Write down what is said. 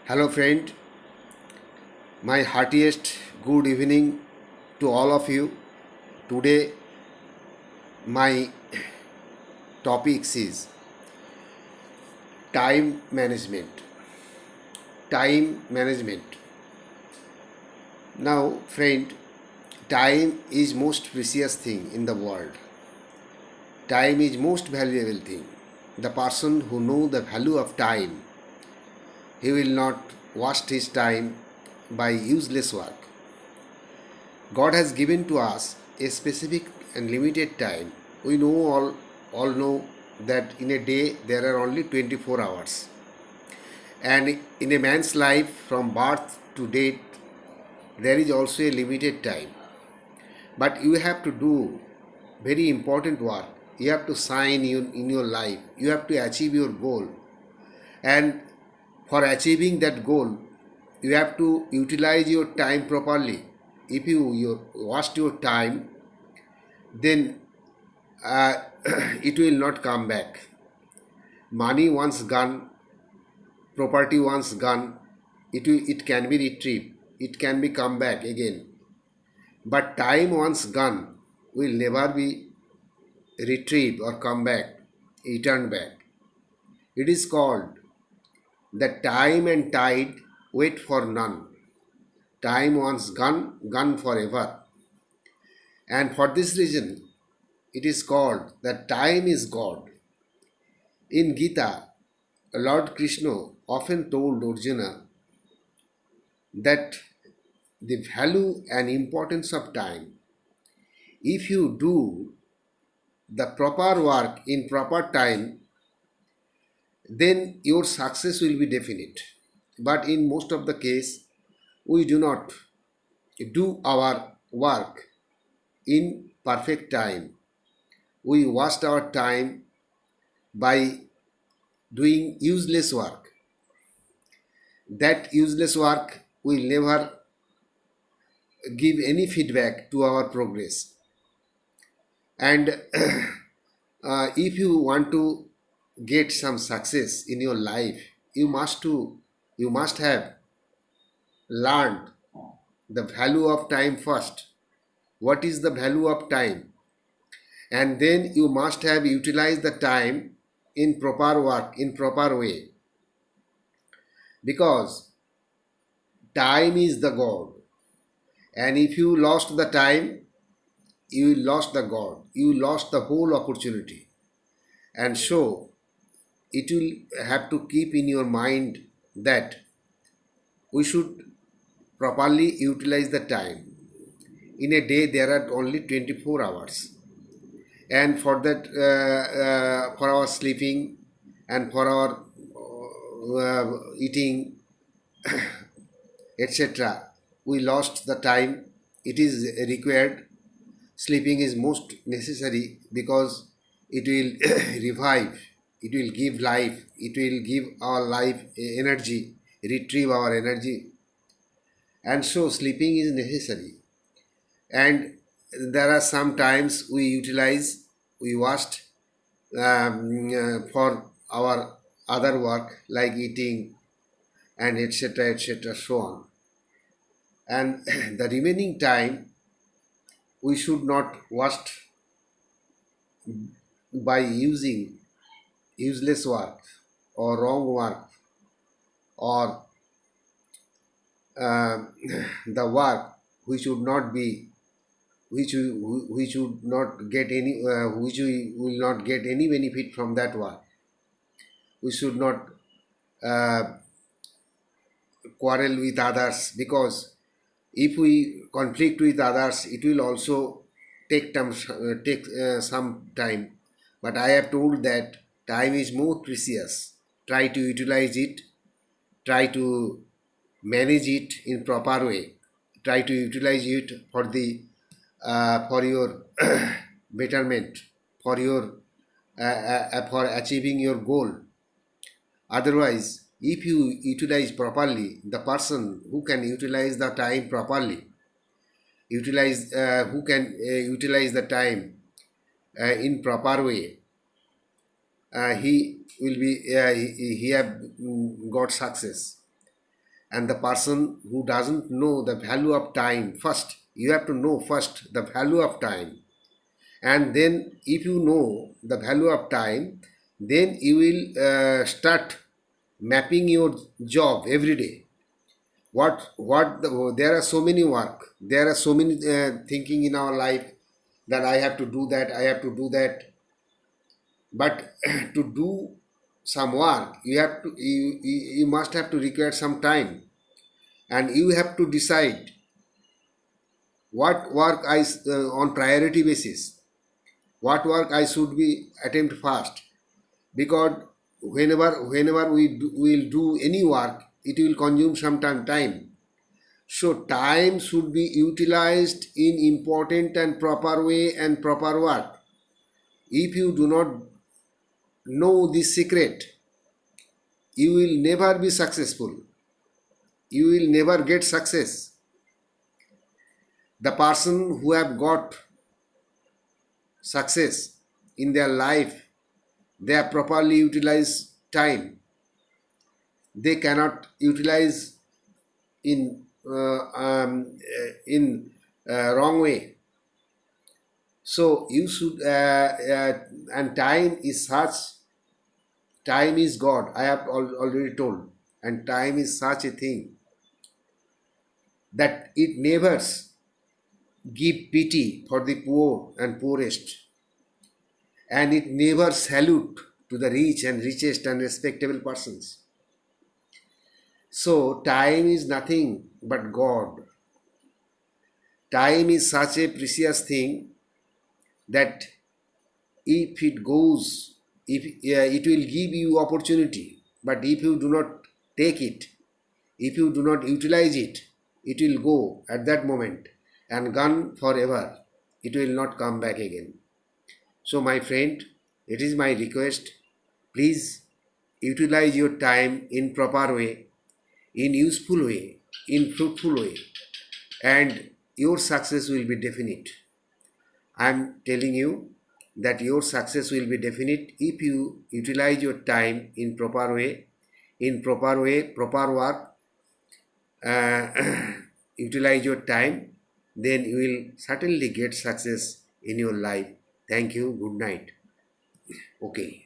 Hello, friend. My heartiest good evening to all of you. Today, my topics is time management. Time management. Now, friend, time is most precious thing in the world. Time is most valuable thing. The person who know the value of time, he will not waste his time by useless work. God has given to us a specific and limited time. We know all know that in a day there are only 24 hours. And in a man's life from birth to date there is also a limited time. But you have to do very important work. You have to shine in your life. You have to achieve your goal. And for achieving that goal, you have to utilize your time properly. If you waste your time, then uh, it will not come back. Money once gone, property once gone, it can be retrieved. It can be come back again. But time once gone will never be retrieved or come back, returned back. It is called the time and tide wait for none. Time once gone, gone forever. And for this reason, it is called that time is God. In Gita, Lord Krishna often told Arjuna that the value and importance of time. If you do the proper work in proper time, then your success will be definite. But in most of the case, we do not do our work in perfect time. We waste our time by doing useless work. That useless work will never give any feedback to our progress. And if you want to get some success in your life, you must have learned the value of time first. What is the value of time? And then you must have utilized the time in proper work, in proper way. Because time is the God. And if you lost the time, you lost the God. You lost the whole opportunity. And so it will have to keep in your mind that we should properly utilize the time. In a day there are only 24 hours. And for that, for our sleeping and for our eating, etc., we lost the time. It is required. Sleeping is most necessary because it will revive, it will give life, it will give our life energy, retrieve our energy. And so sleeping is necessary. And there are some times we utilize, we waste for our other work like eating and etc., so on. And the remaining time we should not waste by using useless work or wrong work or uh, the work which should not be which should not get any which we will not get any benefit from that work. We should not uh, quarrel with others, because if we conflict with others it will also take some time. But I have told that time is more precious. Try to utilize it, try to manage it in proper way, try to utilize it for your betterment, for your for achieving your goal. Otherwise, if you utilize properly, the person who can utilize the time properly, who can utilize the time in proper way, he will be he have got success. And the person who doesn't know the value of time, first, you have to know first the value of time. And then, if you know the value of time, then you will start mapping your job every day. There are so many work, there are so many thinking in our life that I have to do that, I have to do that. But to do some work, you must have to require some time, and you have to decide what work on priority basis, what work I should be attempt first. Because whenever we will do any work, it will consume some time. So time should be utilized in important and proper way and proper work. If you do not know this secret, you will never be successful. You will never get success. The person who have got success in their life, they have properly utilized time. They cannot utilize in wrong way. So you should and time is God, I have already told. And time is such a thing that it never give pity for the poor and poorest, and it never salute to the rich and richest and respectable persons. So time is nothing but God. Time is such a precious thing that if it goes, if it will give you opportunity, but if you do not take it, if you do not utilize it, it will go at that moment and gone forever. It will not come back again. So my friend, it is my request, please utilize your time in proper way, in useful way, in fruitful way, and your success will be definite. I am telling you that your success will be definite if you utilize your time in proper way, proper work. Uh, utilize your time, then you will certainly get success in your life. Thank you. Good night. Okay.